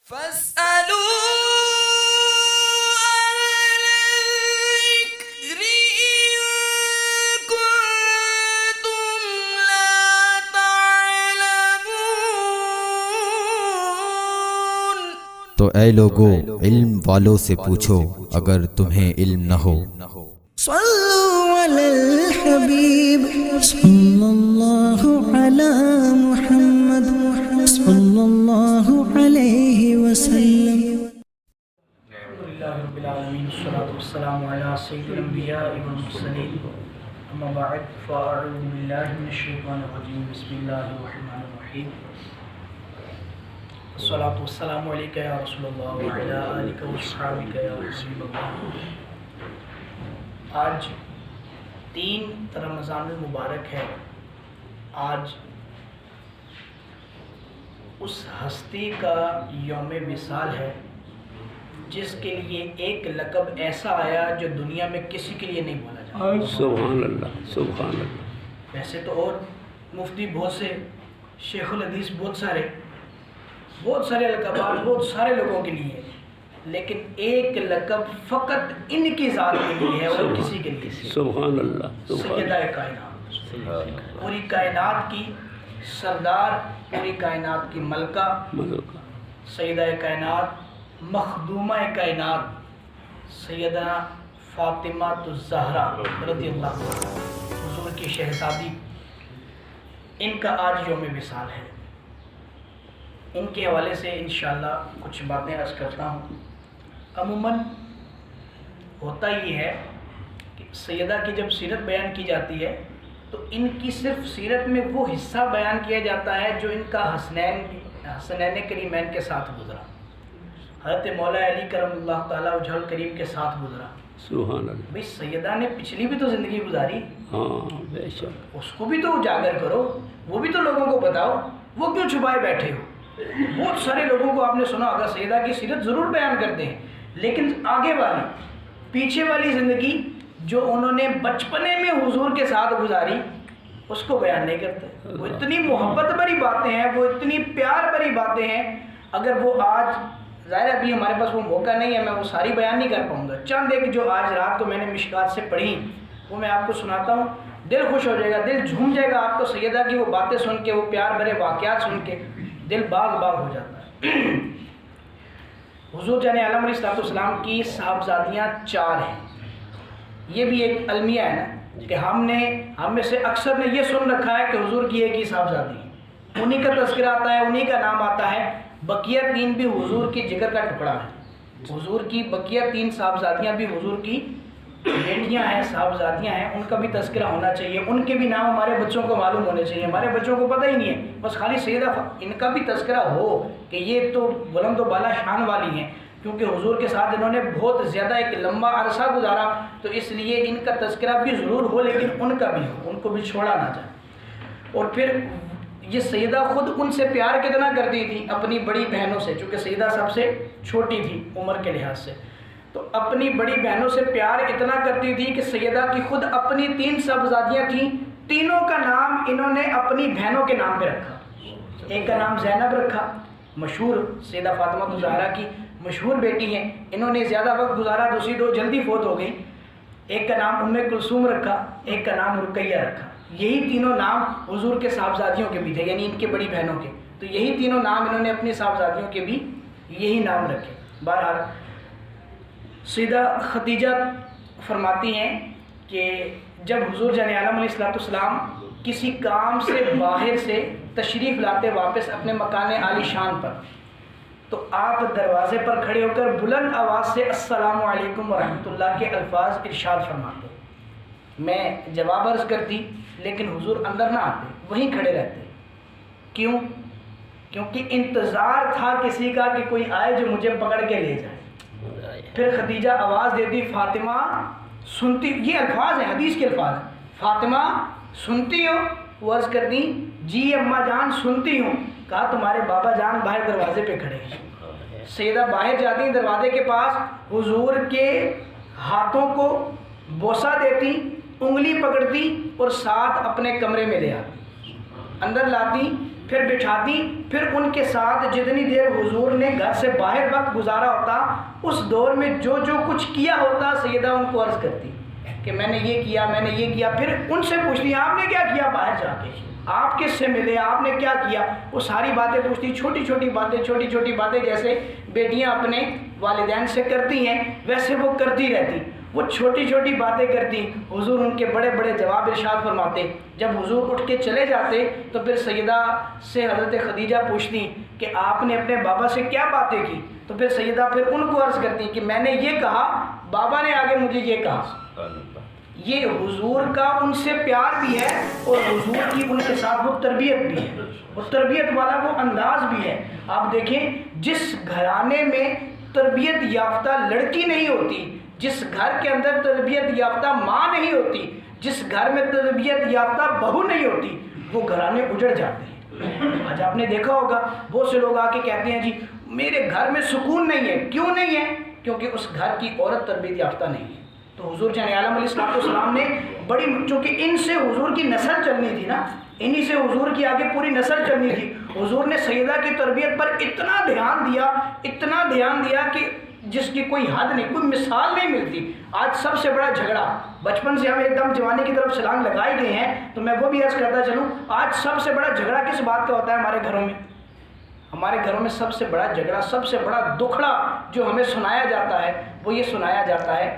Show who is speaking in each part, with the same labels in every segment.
Speaker 1: فاسألوا الذكر إن كنتم لا تعلمون۔
Speaker 2: تو اے لوگو علم والوں سے پوچھو اگر تمہیں علم نہ ہو۔
Speaker 3: صلوا علی الحبیب صلی اللہ علی محمد صلی اللہ علیہ وسلم۔
Speaker 4: الحمدللہ رب العالمین والصلاة والسلام علی سید الانبیاء والمرسلین اما بعد فاعوذ باللہ من الشیطان الرجیم بسم اللہ الرحمن الرحیم الصلاة والسلام علیکہ یا رسول اللہ وعلی آلکہ واصحابکہ یا حبیب اللہ۔ آج 3 رمضان المبارک ہے۔ آج اس ہستی کا یوم وصال ہے جس کے لیے ایک لقب ایسا آیا جو دنیا میں کسی کے لیے نہیں بولا جاتا۔
Speaker 5: سبحان اللہ سبحان اللہ۔
Speaker 4: ویسے تو اور مفتی بہت سے، شیخ الحدیث بہت سارے لقبات بہت سارے لوگوں کے لیے، لیکن ایک لقب فقط ان کی ذات کے لیے ہے اور کسی کے لیے۔
Speaker 5: سبحان اللہ
Speaker 4: سیدہ کائنات، پوری کائنات کی سردار، پوری کائنات کی ملکہ، سیدہ کائنات، مخدومہ کائنات، سیدہ فاطمہ الزہرا رضی اللہ عنہ، حضور کی شہزادی، ان کا آج یوم وصال ہے۔ ان کے حوالے سے انشاءاللہ کچھ باتیں عرض کرتا ہوں۔ عموماً ہوتا یہ ہے کہ سیدہ کی جب سیرت بیان کی جاتی ہے تو ان کی صرف سیرت میں وہ حصہ بیان کیا جاتا ہے جو ان کا حسنین کریمین کے ساتھ گزرا، حضرت مولا علی کرم اللہ تعالیٰ وجہ الکریم کے ساتھ گزرا۔
Speaker 5: سبحان اللہ۔
Speaker 4: بھئی سیدہ نے پچھلی بھی تو زندگی گزاری،
Speaker 5: ہاں بے شک۔
Speaker 4: اس کو بھی تو اجاگر کرو، وہ بھی تو لوگوں کو بتاؤ، وہ کیوں چھپائے بیٹھے ہو؟ بہت سارے لوگوں کو آپ نے سنا ہوگا سیدہ کی سیرت ضرور بیان کرتے ہیں، لیکن آگے والی، پیچھے والی زندگی جو انہوں نے بچپنے میں حضور کے ساتھ گزاری اس کو بیان نہیں کرتے۔ وہ اتنی محبت بھری باتیں ہیں، وہ اتنی پیار بھری باتیں ہیں، اگر وہ آج، ظاہر ابھی ہمارے پاس وہ موقع نہیں ہے، میں وہ ساری بیان نہیں کر پاؤں گا۔ چند ایک جو آج رات کو میں نے مشکات سے پڑھی وہ میں آپ کو سناتا ہوں، دل خوش ہو جائے گا، دل جھوم جائے گا آپ کو سیدہ کی وہ باتیں سن کے، وہ پیار بھرے واقعات سن کے دل باغ باغ ہو جاتا ہے۔ حضور جان عالم علیہ السلام کی صاحبزادیاں 4 ہیں۔ یہ بھی ایک المیہ ہے نا کہ ہم میں سے اکثر نے یہ سن رکھا ہے کہ حضور کی ایک ہی صاحبزادی ہے، انہی کا تذکرہ آتا ہے، انہی کا نام آتا ہے۔ بقیہ 3 بھی حضور کی جگر کا ٹکڑا ہے۔ حضور کی بقیہ 3 صاحبزادیاں بھی حضور کی بیٹیاں ہیں، صاحبزادیاں ہیں، ان کا بھی تذکرہ ہونا چاہیے، ان کے بھی نام ہمارے بچوں کو معلوم ہونے چاہیے۔ ہمارے بچوں کو پتہ ہی نہیں ہے، بس خالی سیدہ ان کا بھی تذکرہ ہو کہ یہ تو بلند و بالا شان والی ہیں، کیونکہ حضور کے ساتھ انہوں نے بہت زیادہ ایک لمبا عرصہ گزارا، تو اس لیے ان کا تذکرہ بھی ضرور ہو، لیکن ان کا بھی ہو، ان کو بھی چھوڑا نہ جائے۔ اور پھر یہ سیدہ خود ان سے پیار کتنا کرتی تھی اپنی بڑی بہنوں سے، چونکہ سیدہ سب سے چھوٹی تھی عمر کے لحاظ سے، تو اپنی بڑی بہنوں سے پیار اتنا کرتی تھی کہ سیدہ کی خود اپنی 3 صاحبزادیاں تھیں، تینوں کا نام انہوں نے اپنی بہنوں کے نام پہ رکھا۔ ایک کا نام زینب رکھا، مشہور سیدہ فاطمہ الزہرا کی مشہور بیٹی ہیں، انہوں نے زیادہ وقت گزارا، دوسری 2 جلدی فوت ہو گئی۔ ایک کا نام ام کلثوم رکھا، ایک کا نام رقیہ رکھا۔ یہی تینوں نام حضور کے صاحبزادیوں کے بھی تھے، یعنی ان کے بڑی بہنوں کے، تو یہی تینوں نام انہوں نے اپنی صاحبزادیوں کے بھی یہی نام رکھے۔ بہرحال سیدہ خدیجہ فرماتی ہیں کہ جب حضور جان عالم علیہ السلام کسی کام سے باہر سے تشریف لاتے واپس اپنے مکان عالی شان پر، تو آپ دروازے پر کھڑے ہو کر بلند آواز سے السلام علیکم ورحمۃ اللہ کے الفاظ ارشاد فرماتے۔ میں جواب عرض کرتی لیکن حضور اندر نہ آتے، وہیں کھڑے رہتے۔ کیوں؟ کیونکہ انتظار تھا کسی کا کہ کوئی آئے جو مجھے پکڑ کے لے جائے۔ پھر خدیجہ آواز دیتی فاطمہ سنتی، یہ الفاظ ہیں، حدیث کے الفاظ ہیں، فاطمہ سنتی ہو؟ وہ عرض کرتی جی اماں جان سنتی ہوں۔ کہا تمہارے بابا جان باہر دروازے پہ کھڑے ہیں۔ سیدہ باہر جاتی دروازے کے پاس، حضور کے ہاتھوں کو بوسہ دیتی، انگلی پکڑتی اور ساتھ اپنے کمرے میں لے آتی، اندر لاتی، پھر بٹھاتی، پھر ان کے ساتھ جتنی دیر حضور نے گھر سے باہر وقت گزارا ہوتا اس دور میں جو کچھ کیا ہوتا سیدہ ان کو عرض کرتی کہ میں نے یہ کیا، میں نے یہ کیا. پھر ان سے پوچھتی آپ نے کیا کیا باہر جا کے، آپ کس سے ملے، آپ نے کیا کیا، وہ ساری باتیں پوچھتی. چھوٹی چھوٹی باتیں جیسے بیٹیاں اپنے والدین سے کرتی ہیں ویسے وہ کرتی رہتی. وہ چھوٹی چھوٹی باتیں کرتی. حضور ان کے بڑے بڑے جواب ارشاد فرماتے. جب حضور اٹھ کے چلے جاتے تو پھر سیدہ سے حضرت خدیجہ پوچھتی کہ آپ نے اپنے بابا سے کیا باتیں کی، تو پھر سیدہ پھر ان کو عرض کرتی کہ میں نے یہ کہا، بابا نے آگے مجھے یہ کہا. یہ حضور کا ان سے پیار بھی ہے اور حضور کی ان کے ساتھ وہ تربیت بھی ہے، اور تربیت والا وہ انداز بھی ہے. آپ دیکھیں جس گھرانے میں تربیت یافتہ لڑکی نہیں ہوتی، جس گھر کے اندر تربیت یافتہ ماں نہیں ہوتی، جس گھر میں تربیت یافتہ بہو نہیں ہوتی، وہ گھرانے اجڑ جاتے ہیں. آج آپ نے دیکھا ہوگا بہت سے لوگ آ کے کہتے ہیں جی میرے گھر میں سکون نہیں ہے. کیوں نہیں ہے؟ کیونکہ اس گھر کی عورت تربیت یافتہ نہیں ہے. تو حضور جان عالم علیہ السلام نے بڑی، چونکہ ان سے حضور کی نسل چلنی تھی نا، انہی سے حضور کی آگے پوری نسل چلنی تھی. حضور نے سیدہ کی تربیت پر اتنا دھیان دیا کہ جس کی کوئی حد نہیں، کوئی مثال نہیں ملتی. آج سب سے بڑا جھگڑا، بچپن سے ہم ایک دم جوانی کی طرف چھلانگ لگائے گئے ہیں، تو میں وہ بھی عرض کرتا چلوں، آج سب سے بڑا جھگڑا کس بات کا ہوتا ہے ہمارے گھروں میں؟ ہمارے گھروں میں سب سے بڑا جھگڑا، سب سے بڑا دکھڑا جو ہمیں سنایا جاتا ہے وہ یہ سنایا جاتا ہے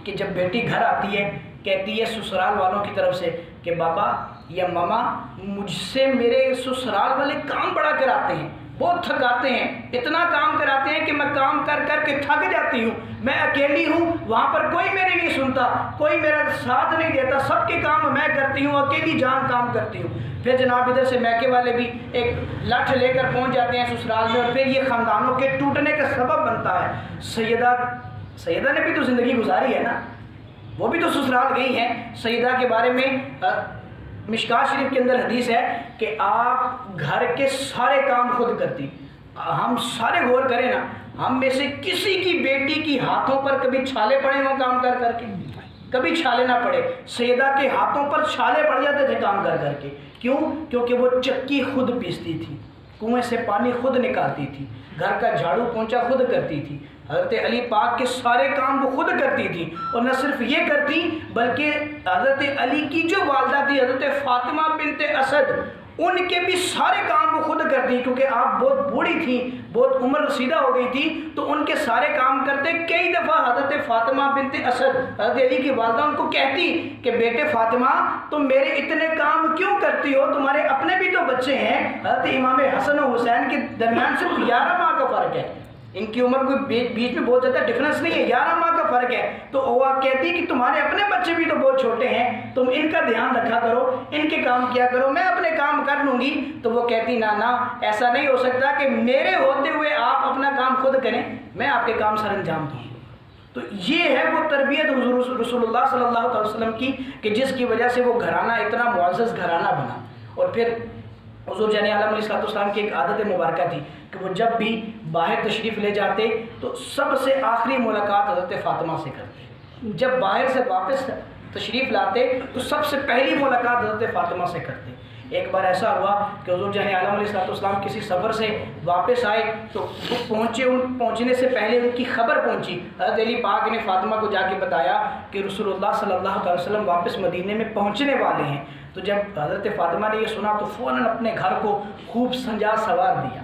Speaker 4: کہ جب بیٹی گھر آتی ہے کہتی ہے سسرال والوں کی طرف سے کہ بابا یا ماما مجھ سے میرے سسرال والے کام بڑا کراتے ہیں، بہت تھکاتے ہیں، اتنا کام کراتے ہیں کہ میں کام کر کر کے تھک جاتی ہوں، میں اکیلی ہوں، وہاں پر کوئی میری نہیں سنتا، کوئی میرا ساتھ نہیں دیتا، سب کے کام میں کرتی ہوں، اکیلی جان کام کرتی ہوں. پھر جناب ادھر سے میکے والے بھی ایک لٹھ لے کر پہنچ جاتے ہیں سسرال میں، اور پھر یہ خاندانوں کے ٹوٹنے کا سبب بنتا ہے. سیدہ نے بھی تو زندگی گزاری ہے نا، وہ بھی تو سسرال گئی ہیں. سیدہ کے بارے میں مشکات شریف کے اندر حدیث ہے کہ آپ گھر کے سارے کام خود کرتی. ہم سارے غور کریں نا، ہم میں سے کسی کی بیٹی کی ہاتھوں پر کبھی چھالے پڑے ہوں کام کر کر کے؟ کبھی چھالے نہ پڑے. سیدہ کے ہاتھوں پر چھالے پڑ جاتے تھے کام کر کر کے. کیوں؟ کیونکہ وہ چکی خود پیستی تھی، کنویں سے پانی خود نکالتی تھی، گھر کا جھاڑو پونچھا خود کرتی تھی. حضرت علی پاک کے سارے کام وہ خود کرتی تھی. اور نہ صرف یہ کرتی بلکہ حضرت علی کی جو والدہ تھی حضرت فاطمہ بنت اسد، ان کے بھی سارے کام وہ خود کرتی. کیونکہ آپ بہت بوڑھی تھیں، بہت عمر رسیدہ ہو گئی تھی، تو ان کے سارے کام کرتے. کئی دفعہ حضرت فاطمہ بنت اسد حضرت علی کی والدہ ان کو کہتی کہ بیٹے فاطمہ تم میرے اتنے کام کیوں کرتی ہو، تمہارے اپنے بھی تو بچے ہیں. حضرت امام حسن و حسین کے درمیان صرف 11 ماہ کا فرق ہے، ان کی عمر کوئی بیچ میں بہت زیادہ ڈفرینس نہیں ہے، 11 ماہ کا فرق ہے. تو وہ کہتی کہ تمہارے اپنے بچے بھی تو بہت چھوٹے ہیں، تم ان کا دھیان رکھا کرو، ان کے کام کیا کرو، میں اپنے کام کر لوں گی. تو وہ کہتی نا ایسا نہیں ہو سکتا کہ میرے ہوتے ہوئے آپ اپنا کام خود کریں، میں آپ کے کام سر انجام دوں. تو یہ ہے وہ تربیت حضور رسول اللہ صلی اللہ علیہ وسلم کی کہ جس کی وجہ سے وہ گھرانہ اتنا معزز گھرانہ بنا. اور پھر حضور جان عالم علیہ السلام کی ایک عادت مبارکہ تھی کہ وہ جب بھی باہر تشریف لے جاتے تو سب سے آخری ملاقات حضرت فاطمہ سے کرتے. جب باہر سے واپس تشریف لاتے تو سب سے پہلی ملاقات حضرت فاطمہ سے کرتے. ایک بار ایسا ہوا کہ حضور جان عالم علیہ السلام کسی سفر سے واپس آئے تو وہ پہنچنے سے پہلے ان کی خبر پہنچی. حضرت علی پاک نے فاطمہ کو جا کے بتایا کہ رسول اللہ صلی اللہ علیہ وسلم واپس مدینے میں پہنچنے والے ہیں. تو جب حضرت فاطمہ نے یہ سنا تو فوراً اپنے گھر کو خوب سجا سنوار دیا.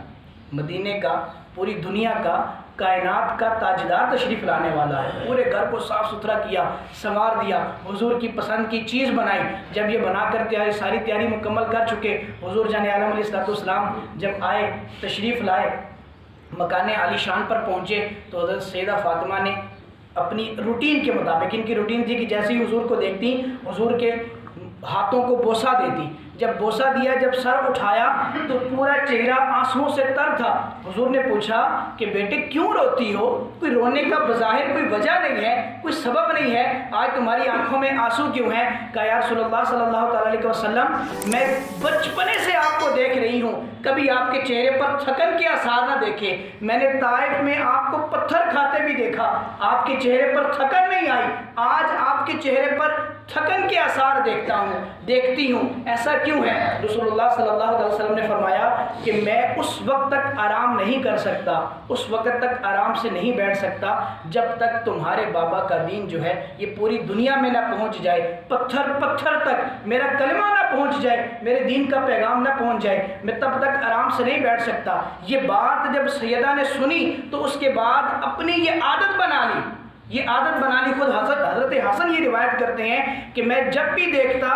Speaker 4: مدینے کا، پوری دنیا کا، کائنات کا تاجدار تشریف لانے والا ہے، پورے گھر کو صاف ستھرا کیا، سنوار دیا، حضور کی پسند کی چیز بنائی. جب یہ بنا کر ساری تیاری مکمل کر چکے، حضور جان عالم علیہ السلام جب آئے، تشریف لائے، مکان عالی شان پر پہنچے تو حضرت سیدہ فاطمہ نے اپنی روٹین کے مطابق، ان کی روٹین تھی کہ جیسے ہی حضور کو دیکھتی حضور کے ہاتھوں کو بوسہ دیتی. جب بوسہ دیا، جب سر اٹھایا تو پورا چہرہ آنسوؤں سے تر تھا. حضور نے پوچھا کہ بیٹے کیوں روتی ہو؟ کوئی رونے کا بظاہر کوئی وجہ نہیں ہے، کوئی سبب نہیں ہے، آج تمہاری آنکھوں میں آنسو کیوں ہیں؟ کہا یا رسول اللہ صلی اللہ تعالیٰ علیہ وسلم میں بچپنے سے آپ کو دیکھ رہی ہوں، کبھی آپ کے چہرے پر تھکن کے آثار نہ دیکھے. میں نے طائف میں آپ کو پتھر کھاتے بھی دیکھا، آپ کے چہرے پر تھکن نہیں آئی. آج آپ کے چہرے پر تھکن کے آثار دیکھتی ہوں. ایسا کیوں ہے؟ رسول اللہ صلی اللہ علیہ وسلم نے فرمایا کہ میں اس وقت تک آرام نہیں کر سکتا، اس وقت تک آرام سے نہیں بیٹھ سکتا جب تک تمہارے بابا کا دین جو ہے یہ پوری دنیا میں نہ پہنچ جائے، پتھر پتھر تک میرا کلمہ نہ پہنچ جائے، میرے دین کا پیغام نہ پہنچ جائے، میں تب تک آرام سے نہیں بیٹھ سکتا. یہ بات جب سیدہ نے سنی تو اس کے بعد اپنی یہ عادت بنا لی. خود حضرت حسن یہ روایت کرتے ہیں کہ میں جب بھی دیکھتا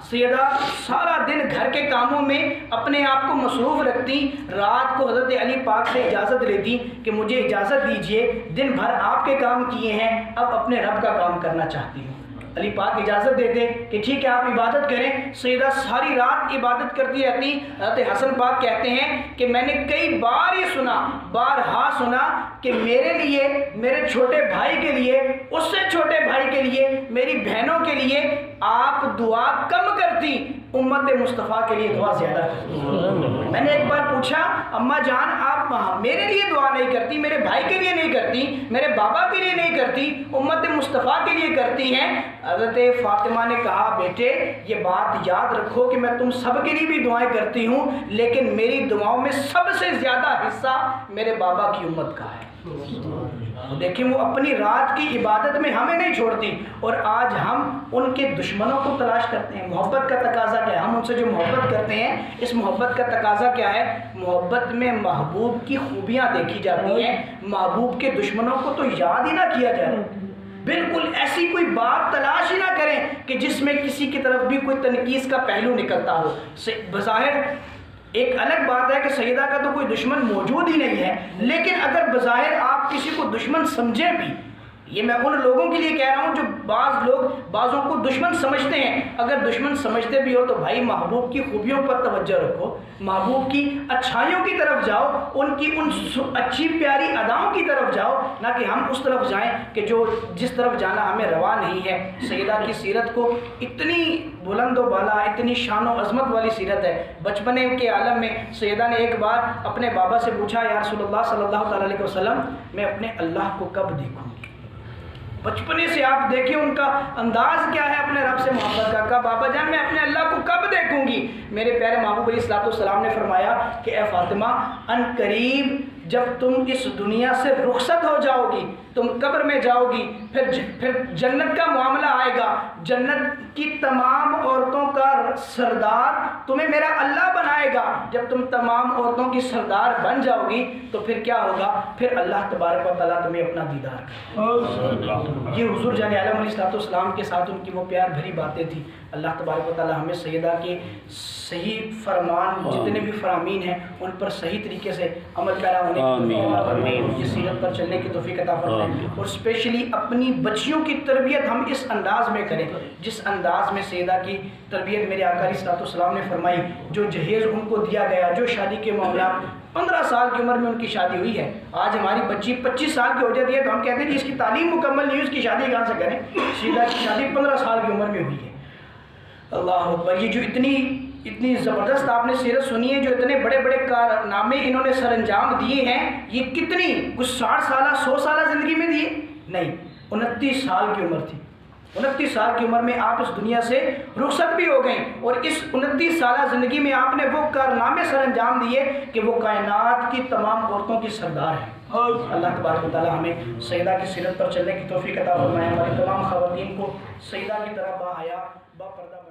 Speaker 4: سیدہ سارا دن گھر کے کاموں میں اپنے آپ کو مصروف رکھتی، رات کو حضرت علی پاک سے اجازت لیتی کہ مجھے اجازت دیجئے، دن بھر آپ کے کام کیے ہیں، اب اپنے رب کا کام کرنا چاہتی ہوں. علی پاک اجازت دیتے کہ ٹھیک ہے آپ عبادت کریں. سیدہ ساری رات عبادت کرتی رہتی. حضرت حسن پاک کہتے ہیں کہ میں نے کئی بار یہ سنا، بارہا سنا کہ میرے لیے، میرے چھوٹے بھائی کے لیے، اس سے چھوٹے بھائی کے لیے، میری بہنوں کے لیے آپ دعا کم کرتی، امت مصطفیٰ کے لیے دعا زیادہ کرتی. میں نے ایک بار پوچھا اماں جان آپ میرے لیے دعا نہیں کرتی، میرے بھائی کے لیے نہیں کرتی، میرے بابا کے لیے نہیں کرتی، امت مصطفیٰ کے لیے کرتی ہیں؟ حضرت فاطمہ نے کہا بیٹے یہ بات یاد رکھو کہ میں تم سب کے لیے بھی دعائیں کرتی ہوں، لیکن میری دعاؤں میں سب سے زیادہ حصہ میرے بابا کی امت کا ہے. دیکھیں وہ اپنی رات کی عبادت میں ہمیں نہیں چھوڑتی، اور آج ہم ان کے دشمنوں کو تلاش کرتے ہیں. محبت کا تقاضا کیا ہے؟ ہم ان سے جو محبت کرتے ہیں، اس محبت کا تقاضا کیا ہے؟ محبت میں محبوب کی خوبیاں دیکھی جاتی ہیں، محبوب کے دشمنوں کو تو یاد ہی نہ کیا جائے. بالکل ایسی کوئی بات تلاش ہی نہ کریں کہ جس میں کسی کی طرف بھی کوئی تنقید کا پہلو نکلتا ہو. بظاہر ایک الگ بات ہے کہ سیدہ کا تو کوئی دشمن موجود ہی نہیں ہے، لیکن اگر بظاہر آپ کسی کو دشمن سمجھیں بھی، یہ میں ان لوگوں کے لیے کہہ رہا ہوں جو بعض لوگ بعضوں کو دشمن سمجھتے ہیں، اگر دشمن سمجھتے بھی ہو تو بھائی محبوب کی خوبیوں پر توجہ رکھو، محبوب کی اچھائیوں کی طرف جاؤ، ان کی ان اچھی پیاری اداؤں کی طرف جاؤ، نہ کہ ہم اس طرف جائیں کہ جس طرف جانا ہمیں روا نہیں ہے. سیدہ کی سیرت کو اتنی بلند و بالا، اتنی شان و عظمت والی سیرت ہے. بچپنے کے عالم میں سیدہ نے ایک بار اپنے بابا سے پوچھا یا رسول اللہ صلی اللہ تعالیٰ علیہ وسلم میں اپنے اللہ کو کب دیکھوں گی؟ بچپنے سے آپ دیکھیں ان کا انداز کیا ہے اپنے رب سے محبت کا. کہا بابا جان میں اپنے اللہ کو کب دیکھوں گی؟ میرے پیارے محبوب علیہ الصلوۃ والسلام نے فرمایا کہ اے فاطمہ ان قریب جب تم اس دنیا سے رخصت ہو جاؤ گی، تم قبر میں جاؤ گی، پھر جنت کا معاملہ آئے گا، جنت کی تمام عورتوں کا سردار تمہیں میرا اللہ بنائے گا. جب تم تمام عورتوں کی سردار بن جاؤ گی تو پھر کیا ہوگا؟ پھر اللہ تبارک و تعالیٰ تمہیں اپنا دیدار کرے. یہ حضور جان عالم علیہ الصلوۃ والسلام کے ساتھ ان کی وہ پیار بھری باتیں تھیں. اللہ تبارک و تعالیٰ ہمیں سیدہ کے صحیح فرمان جتنے بھی فرامین ہیں ان پر صحیح طریقے سے عمل پیرا ہونے کی توفیق، یہ سیرت پر چلنے کی توفیق عطا فرمائے، اور اسپیشلی اپنی بچیوں کی تربیت ہم اس انداز میں کریں جس انداز میں سیدہ کی تربیت میرے آقا علیہ الصلوۃ والسلام نے فرمائی. جو جہیز ان کو دیا گیا، جو شادی کے معاملات 15 سال کی عمر میں ان کی شادی ہوئی ہے. آج ہماری بچی 25 سال کی ہو جاتی ہے تو ہم کہتے ہیں کہ اس کی تعلیم مکمل نہیں، اس کی شادی کہاں سے کریں؟ سیدہ کی شادی 15 سال کی عمر میں ہوئی ہے. اللہ اکبر. یہ جو اتنی زبردست آپ نے سیرت سنی ہے، جو اتنے بڑے بڑے کارنامے انہوں نے سر انجام دیے ہیں، یہ کتنی کچھ 60 سالہ 100 سالہ زندگی میں دیے نہیں، 29 سال کی عمر تھی. 29 سال کی عمر میں آپ اس دنیا سے رخصت بھی ہو گئیں، اور اس 29 سالہ زندگی میں آپ نے وہ کارنامے سر انجام دیے کہ وہ کائنات کی تمام عورتوں کی سردار ہیں. اللہ تبارک و تعالیٰ ہمیں سیدہ کی سیرت پر چلنے کی توفیق عطا فرمائے. ہماری تمام خواتین کو سیدہ کی طرح با حیا با پردہ